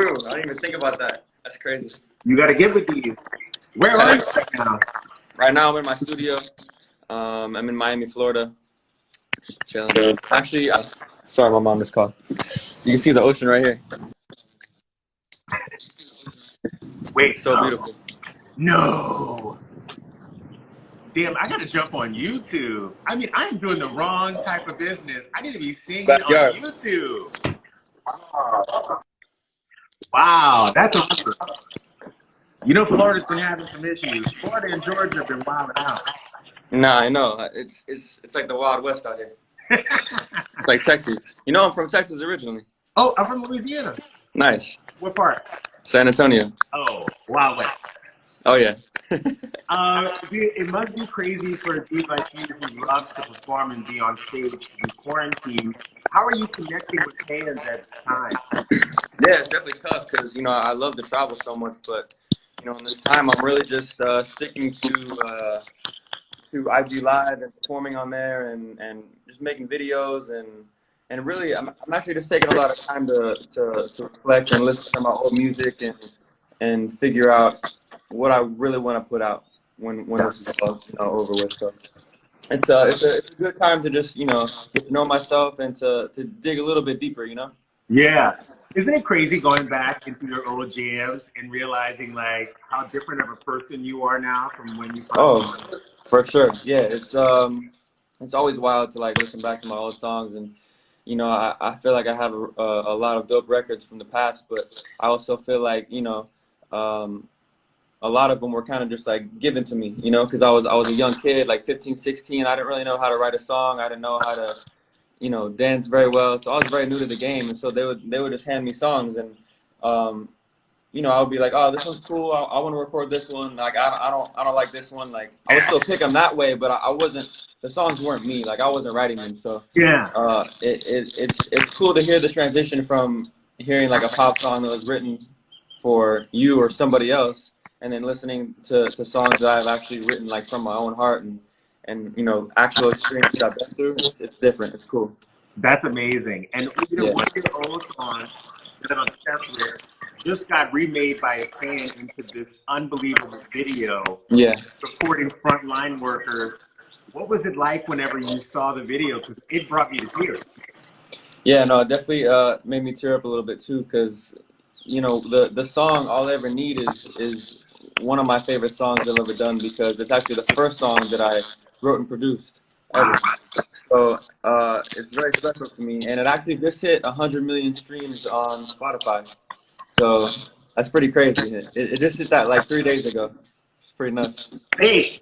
true. I didn't even think about that. That's crazy. You got to get with these. Where are you right now? Right now, I'm in my studio. I'm in Miami, Florida. Just chilling. Actually, sorry, my mom just called. You can see the ocean right here. Wait, It's so beautiful. No. Damn, I got to jump on YouTube. I mean, I'm doing the wrong type of business. I need to be singing Backyard. on YouTube. Wow, that's awesome. You know, Florida's been having some issues. Florida and Georgia have been wilding out. Nah, I know. It's like the Wild West out here. It's like Texas. You know, I'm from Texas originally. Oh, I'm from Louisiana. Nice. What part? San Antonio. Oh, Wild West. Oh, yeah. Dude, it must be crazy for a dude like you who loves to perform and be on stage in quarantine. How are you connecting with fans at the time? Yeah, it's definitely tough because, you know, I love to travel so much, but, you know, in this time, I'm really just sticking to IG Live and performing on there and just making videos and really, I'm actually just taking a lot of time to reflect and listen to my old music and figure out what I really want to put out when this is all, you know, over with. So it's a good time to just, you know, get to know myself and to dig a little bit deeper, you know. Yeah. Isn't it crazy going back into your old jams and realizing like how different of a person you are now from when you first started? For sure. Yeah, it's always wild to like listen back to my old songs, and you know, I feel like I have a lot of dope records from the past, but I also feel like, you know, a lot of them were kind of just like given to me, you know, because I was a young kid, like 15, 16. I didn't really know how to write a song. I didn't know how to, you know, dance very well. So I was very new to the game, and so they would just hand me songs, and you know, I would be like, oh, this one's cool. I want to record this one. Like I don't like this one. Like I would still pick them that way, but I wasn't. The songs weren't me. Like I wasn't writing them. So Yeah. it's cool to hear the transition from hearing like a pop song that was written for you or somebody else, and then listening to songs that I've actually written like from my own heart and you know, actual experience that I've been through. It's different. It's cool. That's amazing. And you know, one of your old songs that I'm obsessed with just got remade by a fan into this unbelievable video. Yeah. Supporting frontline workers. What was it like whenever you saw the video? Because it brought me to tears. Yeah, no, it definitely made me tear up a little bit too, because you know, the song "All I Ever Need" is one of my favorite songs I've ever done, because it's actually the first song that I wrote and produced ever. So it's very special to me, and it actually just hit 100 million streams on Spotify. So that's pretty crazy. It just hit that like 3 days ago. It's pretty nuts. Hey,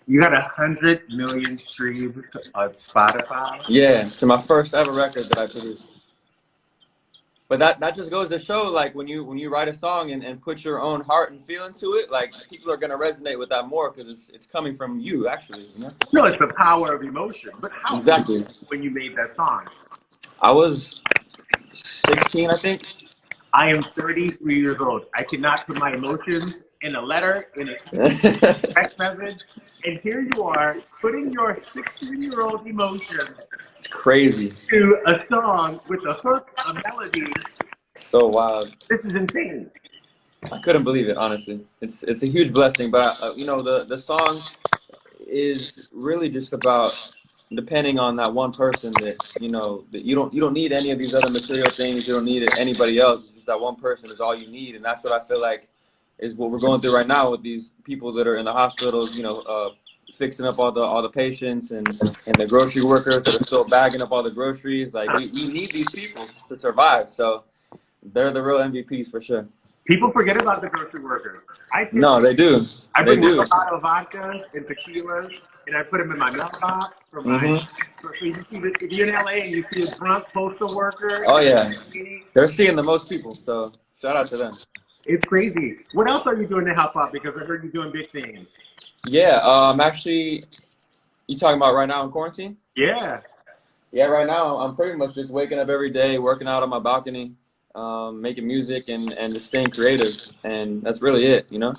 you got 100 million streams on Spotify? Yeah, to my first ever record that I produced. But that just goes to show, like, when you write a song and put your own heart and feel into it, like, people are gonna resonate with that more because it's coming from you, actually, you know? No, it's the power of emotion. But how Exactly. old were you when you made that song? I was 16, I think. I am 33 years old. I cannot put my emotions in a letter, in a text message, and here you are putting your 16-year-old emotions. It's crazy. To a song with a hook, a melody. So wild. This is insane. I couldn't believe it, honestly. It's a huge blessing, but you know, the song is really just about depending on that one person that, you know, that you don't need any of these other material things. You don't need anybody else. It's just that one person is all you need, and that's what I feel like is what we're going through right now with these people that are in the hospitals, you know, fixing up all the patients and the grocery workers that are still bagging up all the groceries. Like we need these people to survive. So they're the real MVPs for sure. People forget about the grocery workers. No, they do. I bring a bottle of vodka and tequilas, and I put them in my mailbox for my. So you see, if you're in LA and you see a drunk postal worker. Oh yeah, they're seeing the most people. So shout out to them. It's crazy. What else are you doing to help out? Because I heard you're doing big things. Yeah, actually, you talking about right now in quarantine? Yeah. Yeah, right now I'm pretty much just waking up every day, working out on my balcony, making music and just staying creative, and that's really it, you know?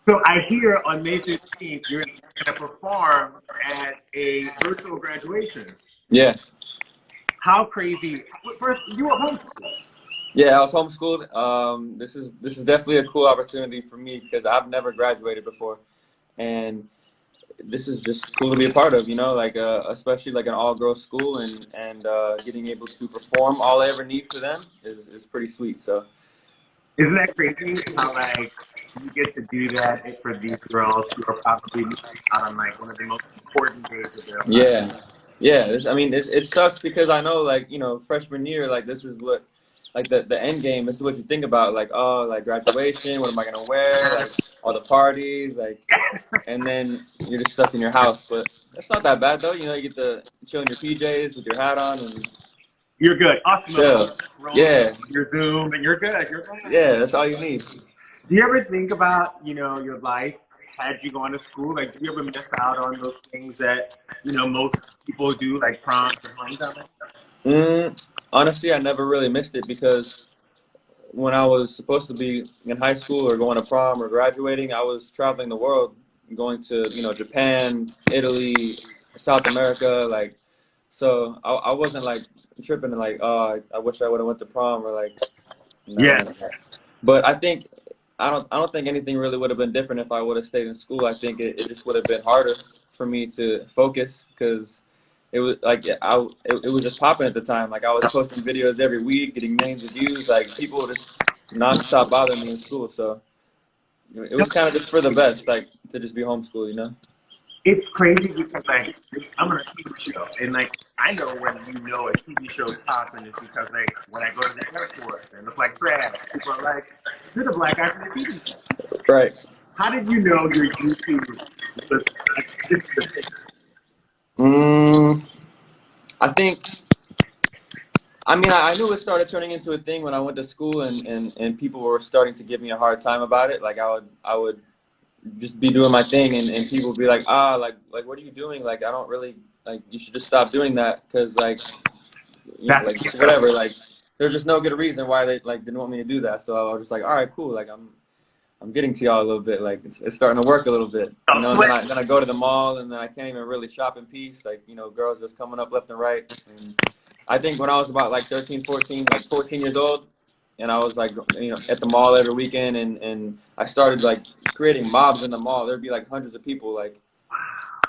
So I hear on May 15th you're going to perform at a virtual graduation. Yeah. How crazy. First, you were homeschooled. Yeah, I was homeschooled. This is definitely a cool opportunity for me because I've never graduated before, and this is just cool to be a part of. Like especially like an all-girls school, and getting able to perform all I ever need for them is pretty sweet. So Isn't that crazy how like you get to do that for these girls who are probably missing out on like one of the most important days of their life? yeah, yeah. I mean, it sucks because I know like freshman year, like this is what like the end game. This is what you think about, like, oh, like graduation. What am I gonna wear? Like all the parties, like, and then you're just stuck in your house. But that's not that bad though. You get to chill in your PJs with your hat on and You're good. Osmo, chill. roll Yeah, your Zoom, and you're good. You're good. yeah. That's all you need. Do you ever think about, your life had you gone to school? Like, do you ever miss out on those things that, most people do, like prom and homecoming? Honestly, I never really missed it because when I was supposed to be in high school or going to prom or graduating, I was traveling the world, going to Japan, Italy, South America, like. So I wasn't like tripping and like, oh, I wish I would have went to prom or like, Yeah. nah. But I don't think anything really would have been different if I would have stayed in school. I think it just would have been harder for me to focus because it was like it was just popping at the time. Like I was posting videos every week, getting millions of views. Like people would just nonstop bothering me in school. So it was kind of just for the best, like to just be homeschooled. It's crazy because like I'm on a TV show and like I know when a TV show is popping is because like when I go to the airport and look like trash, people are like, "You're the black guy from the TV show." Right. How did you know your YouTube was like this the thing? I think. I mean, I knew it started turning into a thing when I went to school, and people were starting to give me a hard time about it. Like I would just be doing my thing, and people would be like, like what are you doing? Like I don't really like. You should just stop doing that because like, like just whatever. Like there's just no good reason why they like didn't want me to do that. So I was just like, all right, cool. Like I'm getting to y'all a little bit. Like it's starting to work a little bit. And then I go to the mall, and then I can't even really shop in peace. Like girls just coming up left and right. And I think when I was about like 13, 14, like 14 years old, and I was like, at the mall every weekend, and I started like creating mobs in the mall. There'd be like hundreds of people like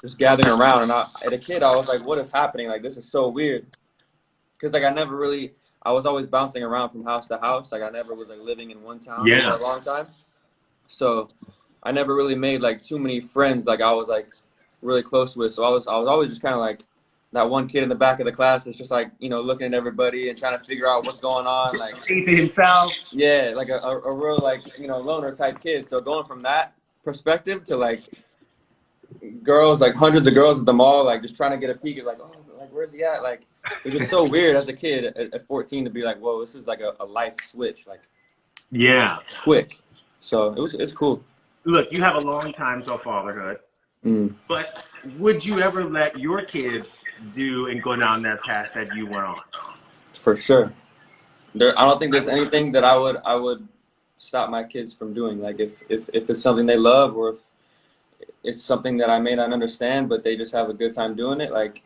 just gathering around. And as a kid, I was like, what is happening? Like this is so weird. Because like I was always bouncing around from house to house. Like I never was like living in one town for a long time. So I never really made like too many friends like I was like really close with. So I was always just kind of like that one kid in the back of the class that's just like, looking at everybody and trying to figure out what's going on. Like Say to himself. Yeah, like a real like, loner type kid. So going from that perspective to like girls, like hundreds of girls at the mall, like just trying to get a peek at like, oh, like where's he at? Like it was so weird as a kid at 14 to be like, whoa, this is like a life switch, like quick. So it's cool. Look, you have a long time till fatherhood. But would you ever let your kids do and go down that path that you went on? For sure. I don't think there's anything that I would stop my kids from doing. Like if it's something they love, or if it's something that I may not understand, but they just have a good time doing it, like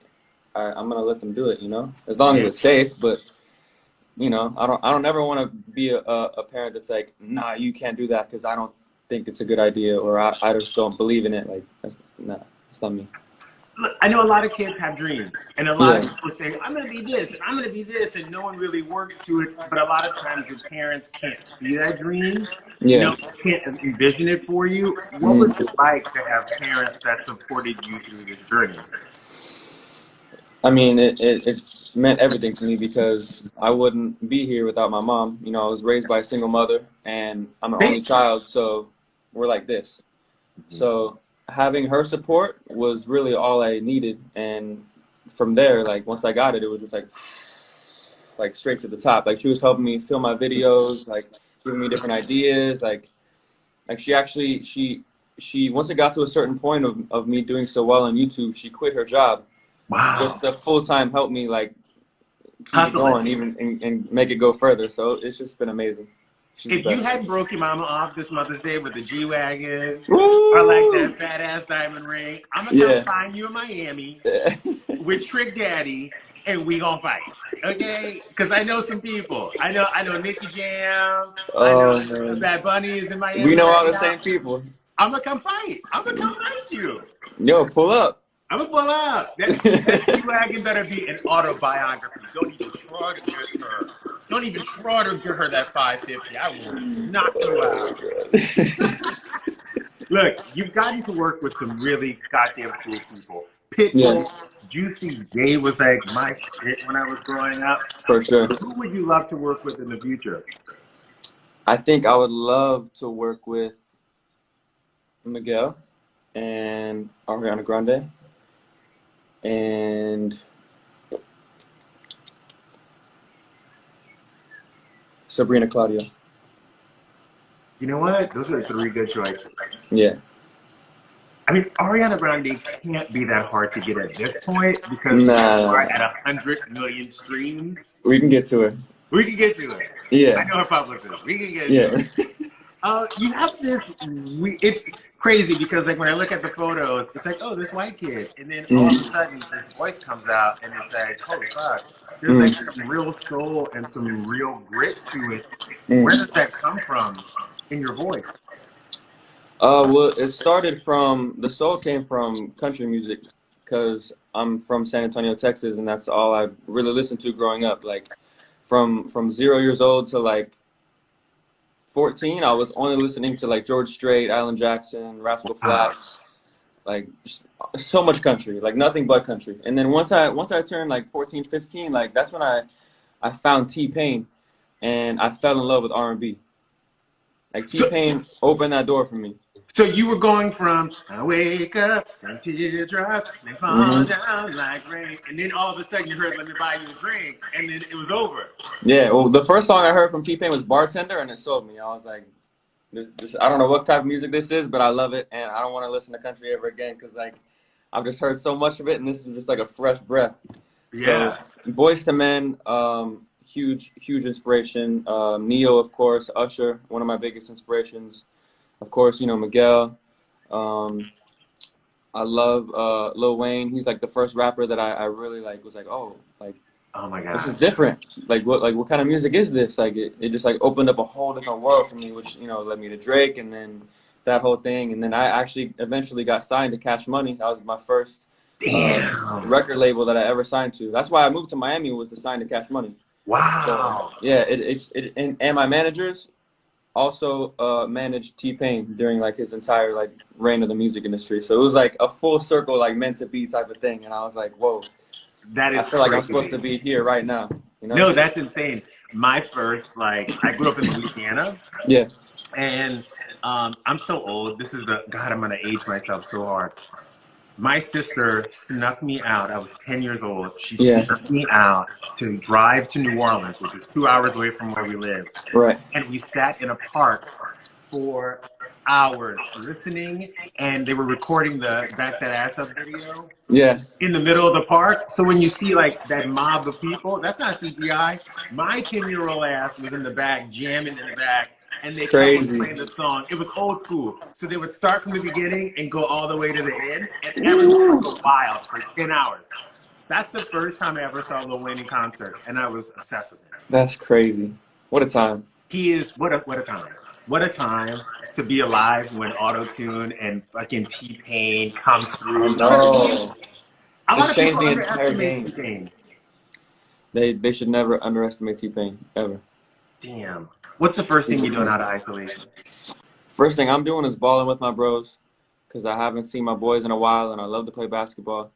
I'm gonna let them do it. As long as it's safe. But I don't ever want to be a parent that's like, nah, you can't do that because I don't think it's a good idea, or I just don't believe in it. Like, nah, it's not me. Look, I know a lot of kids have dreams, and a lot of people say, I'm going to be this, and I'm going to be this, and no one really works to it. But a lot of times your parents can't see that dream. Can't envision it for you. What was it like to have parents that supported you through this journey? I mean, it's meant everything to me because I wouldn't be here without my mom. I was raised by a single mother, and I'm an only child, so we're like this. So having her support was really all I needed, and from there, like once I got it, it was just like straight to the top. Like she was helping me film my videos, like giving me different ideas. Like she actually she once it got to a certain point of me doing so well on YouTube, she quit her job. Wow. Just to full time help me like keep going even and make it go further. So it's just been amazing. If you hadn't broke your mama off this Mother's Day with the G-Wagon or like that fat ass diamond ring, I'm gonna come find you in Miami with Trick Daddy and we gonna fight. Okay? Because I know some people. I know Nicky Jam. I know Oh man, Bad Bunny is in we Miami know right all the now. same people. I'm gonna come fight. I'm gonna come fight you. Yo, pull up. I'm gonna pull up. That G-Wagon better be an autobiography. Don't even try to get her. Don't even try to give her that 550. I will knock you out. Look, you've gotten to work with some really goddamn cool people. Yeah, Pitbull, Juicy J was like my shit when I was growing up. for sure. Who would you love to work with in the future? I think I would love to work with Miguel and Ariana Grande and Sabrina Claudio. You know what? Those are three good choices. Yeah. I mean, Ariana Grande can't be that hard to get at this point because we are Nah, at 100 million streams. we can get to it. We can get to it. Yeah. I know her publicist. We can get to Yeah. it. You have this. It's crazy because like when I look at the photos, it's like, oh, this white kid, and then all of a sudden this voice comes out, and it's like, holy fuck, there's like some real soul and some real grit to it. Where does that come from in your voice? Well, it started from the soul came from country music because I'm from San Antonio, Texas, and that's all I really listened to growing up. Like from 0 years old to like 14, I was only listening to like George Strait, Alan Jackson, Rascal Flatts, like so much country, like nothing but country. And then once I turned like 14, 15, like that's when I found T-Pain, and I fell in love with R&B. Like T-Pain opened that door for me. So you were going from I wake up and teardrops and fall down like rain, and then all of a sudden you heard "Let Me Buy You a Drink," and then it was over. Yeah, well, the first song I heard from T-Pain was "Bartender," and it sold me. I was like, I don't know what type of music this is, but I love it, and I don't want to listen to country ever again because like I've just heard so much of it, and this is just like a fresh breath. Yeah. So, Boyz II Men, huge inspiration. Neo, of course, Usher, one of my biggest inspirations. Of course, Miguel. I love Lil Wayne. He's like the first rapper that I really like was like, oh my this is God. different. Like what kind of music is this? Like it just like opened up a whole different world for me, which led me to Drake and then that whole thing. And then I actually eventually got signed to Cash Money. That was my first record label that I ever signed to. That's why I moved to Miami, was to sign to Cash Money. Wow. So, yeah, and my managers also managed T-Pain during like his entire like reign of the music industry. So it was like a full circle, like meant to be type of thing. And I was like, whoa, That is I feel like I'm supposed to be here right now. No, that's insane. My first, like, I grew up in Louisiana. Yeah. And I'm so old. This is God, I'm going to age myself so hard. My sister snuck me out. I was 10 years old. She snuck me out to drive to New Orleans, which is 2 hours away from where we live. Right. And we sat in a park for hours listening, and they were recording the Back That Ass Up video. Yeah. In the middle of the park. So when you see like that mob of people, that's not CGI. My 10-year-old ass was in the back, jamming in the back. And they kept on playing the song. It was old school. So they would start from the beginning and go all the way to the end. And everyone would go wild for 10 hours. That's the first time I ever saw Lil Wayne in concert. And I was obsessed with him. That's crazy. What a time. He is, what a time. What a time to be alive when auto-tune and fucking T-Pain comes through. No. A lot of people the entire game. T-Pain. They should never underestimate T-Pain, ever. Damn. What's the first thing you're doing out of isolation? First thing I'm doing is balling with my bros because I haven't seen my boys in a while and I love to play basketball.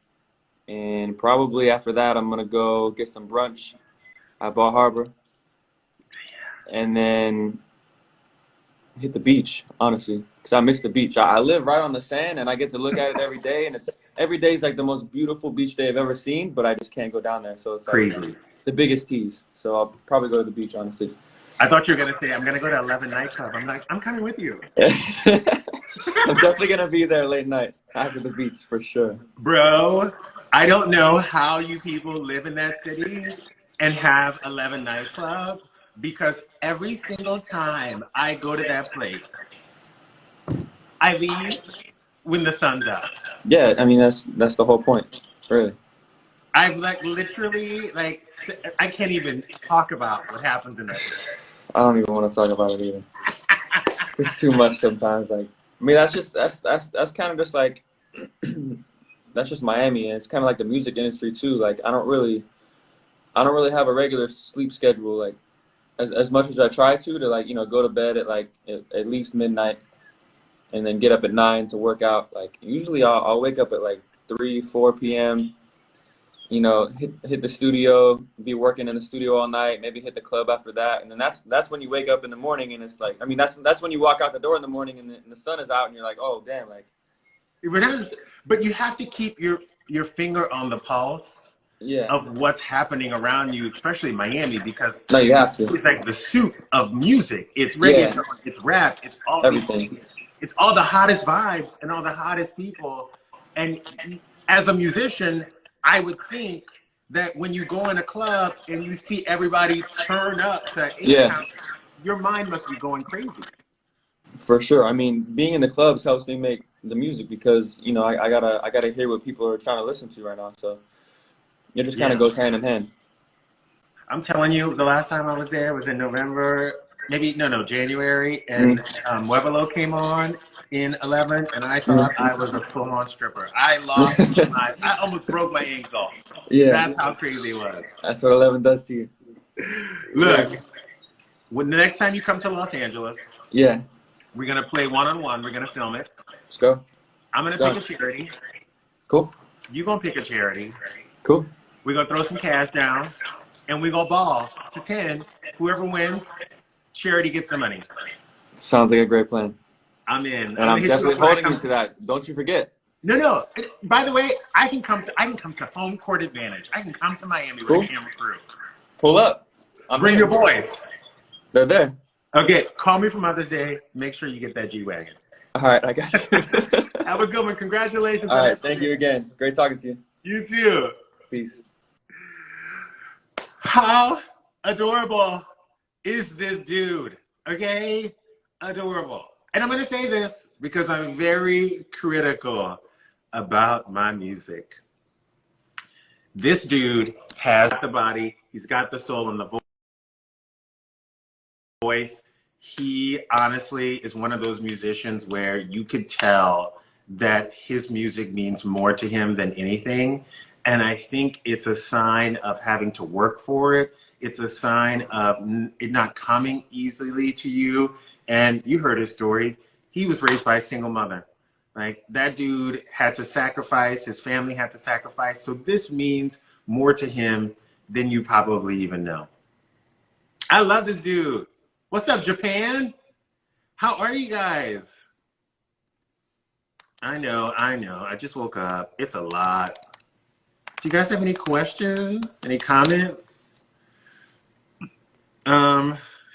And probably after that, I'm going to go get some brunch at Ball Harbor. And then hit the beach, honestly, because I miss the beach. I live right on the sand and I get to look at it every day. And every day is like the most beautiful beach day I've ever seen, but I just can't go down there. So it's like crazy. The biggest tease. So I'll probably go to the beach, honestly. I thought you were going to say, I'm going to go to 11 nightclub. I'm like, I'm coming with you. I'm definitely going to be there late night after the beach for sure. Bro, I don't know how you people live in that city and have 11 nightclub, because every single time I go to that place, I leave when the sun's up. Yeah, I mean, that's the whole point, really. I've like literally like I can't even talk about what happens in that. I don't even want to talk about it either. It's too much sometimes. Like, I mean, that's kind of just like that's just Miami, and it's kind of like the music industry too. Like, I don't really have a regular sleep schedule. Like, as much as I try to like go to bed at like at least midnight, and then get up at 9 to work out. Like, usually I'll wake up at like 3, 4 p.m. You know, hit the studio, be working in the studio all night, maybe hit the club after that, and then that's when you wake up in the morning, and it's like, I mean, that's when you walk out the door in the morning, and the sun is out, and you're like, oh damn, like. But you have to keep your finger on the pulse of what's happening around you, especially Miami, because no, you have to. It's like the soup of music. It's reggae, it's rap, it's all everything. It's all the hottest vibes and all the hottest people. And as a musician, I would think that when you go in a club and you see everybody turn up to count, your mind must be going crazy. For sure. I mean, being in the clubs helps me make the music because I gotta hear what people are trying to listen to right now. So it just kind of goes hand in hand. I'm telling you, the last time I was there was in November, January, and Webelo came on in 11, and I thought I was a full-on stripper. I almost broke my ankle. Yeah, that's how crazy it was. That's what 11 does to you. Look, when the next time you come to Los Angeles, we're gonna play one-on-one. We're gonna film it. Let's go. I'm gonna pick a charity. Cool. You gonna pick a charity. Cool. We're gonna throw some cash down, and we gonna ball to 10. Whoever wins, charity gets the money. Sounds like a great plan. I'm in. And I'm definitely holding you to that. Don't you forget. No. By the way, I can come to home court advantage. I can come to Miami with a camera crew. Pull up. Bring your boys. They're there. Okay, call me for Mother's Day. Make sure you get that G-Wagon. All right, I got you. Have a good one. Congratulations. All right, thank you again. Great talking to you. You too. Peace. How adorable is this dude? Okay? Adorable. And I'm going to say this because I'm very critical about my music. This dude has the body, he's got the soul and the voice. He honestly is one of those musicians where you could tell that his music means more to him than anything. And I think it's a sign of having to work for it. It's a sign of it not coming easily to you. And you heard his story. He was raised by a single mother. Like, that dude had to sacrifice, his family had to sacrifice. So this means more to him than you probably even know. I love this dude. What's up, Japan? How are you guys? I know. I just woke up. It's a lot. Do you guys have any questions? Any comments?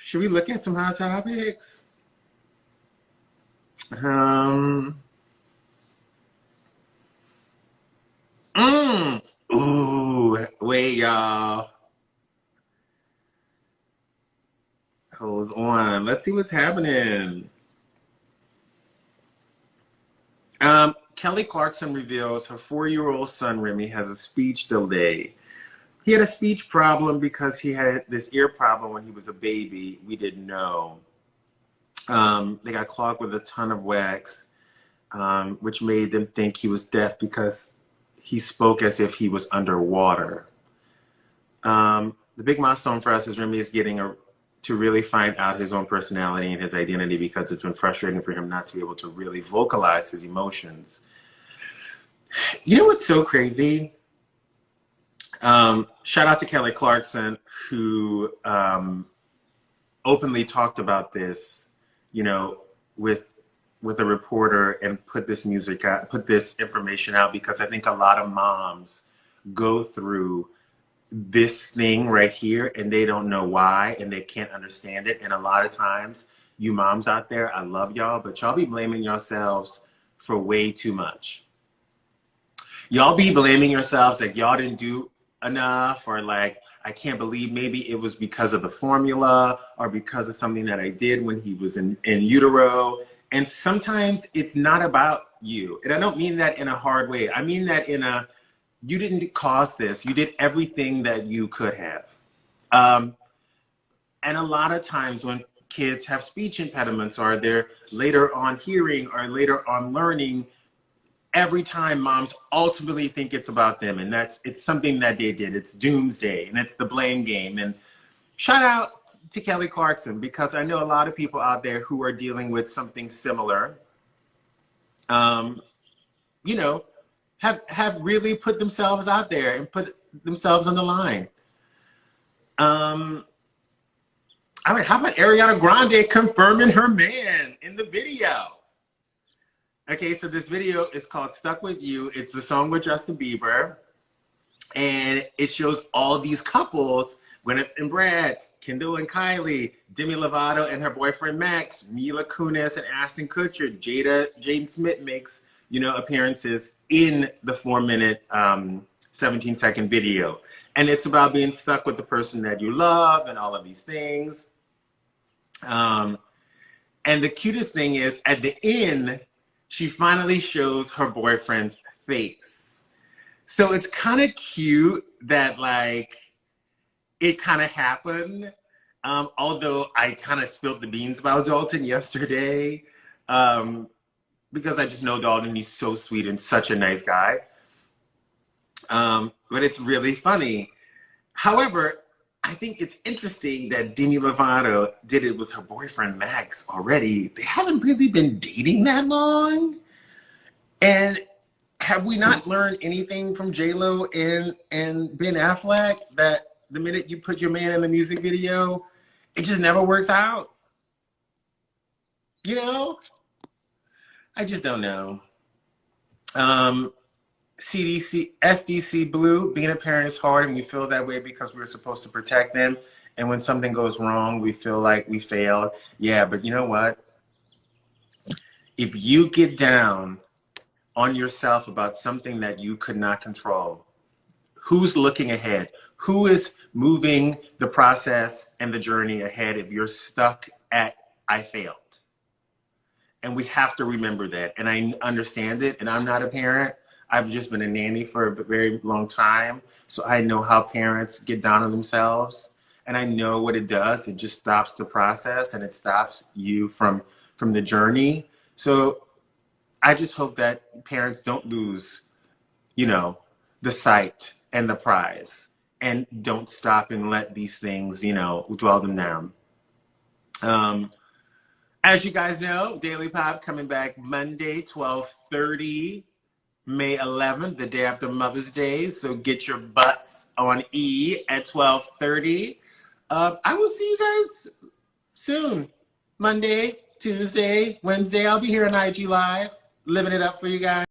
Should we look at some hot topics? Ooh, wait, y'all. Hold on. Let's see what's happening. Kelly Clarkson reveals her 4-year-old son, Remy, has a speech delay. He had a speech problem because he had this ear problem when he was a baby. We didn't know. They got clogged with a ton of wax, which made them think he was deaf because he spoke as if he was underwater. The big milestone for us is Remy is getting to really find out his own personality and his identity, because it's been frustrating for him not to be able to really vocalize his emotions. You know what's so crazy? Shout out to Kelly Clarkson, who openly talked about this, with a reporter, and put this information out, because I think a lot of moms go through this thing right here and they don't know why, and they can't understand it. And a lot of times, you moms out there, I love y'all, but y'all be blaming yourselves for way too much. Y'all be blaming yourselves like y'all didn't do enough, or like, I can't believe maybe it was because of the formula or because of something that I did when he was in utero. And sometimes it's not about you. And I don't mean that in a hard way. I mean that in a, you didn't cause this. You did everything that you could have. And a lot of times when kids have speech impediments or they're later on hearing or later on learning, every time moms ultimately think it's about them, and it's something that they did. It's doomsday, and it's the blame game. And shout out to Kelly Clarkson, because I know a lot of people out there who are dealing with something similar, you know, have really put themselves out there and put themselves on the line. I mean, how about Ariana Grande confirming her man in the video? Okay, so this video is called Stuck With You. It's the song with Justin Bieber. And it shows all these couples, Gwyneth and Brad, Kendall and Kylie, Demi Lovato and her boyfriend Max, Mila Kunis and Ashton Kutcher, Jaden Smith makes, appearances in the 4-minute, 17-second video. And it's about being stuck with the person that you love and all of these things. And the cutest thing is, at the end, she finally shows her boyfriend's face. So it's kind of cute that, like, it kind of happened. Although I kind of spilled the beans about Dalton yesterday, because I just know Dalton. He's so sweet and such a nice guy. But it's really funny. However, I think it's interesting that Demi Lovato did it with her boyfriend Max already. They haven't really been dating that long. And have we not learned anything from J-Lo and Ben Affleck, that the minute you put your man in the music video, it just never works out? I just don't know. SDC Blue, being a parent is hard, and we feel that way because we're supposed to protect them. And when something goes wrong, we feel like we failed. Yeah, but you know what? If you get down on yourself about something that you could not control, who's looking ahead? Who is moving the process and the journey ahead if you're stuck at, I failed? And we have to remember that. And I understand it, and I'm not a parent. I've just been a nanny for a very long time. So I know how parents get down on themselves, and I know what it does. It just stops the process, and it stops you from the journey. So I just hope that parents don't lose, the sight and the prize, and don't stop and let these things, dwell them down. As you guys know, Daily Pop coming back Monday, 12:30. May 11th, the day after Mother's Day. So get your butts on E at 12:30. I will see you guys soon. Monday, Tuesday, Wednesday. I'll be here on IG Live, living it up for you guys.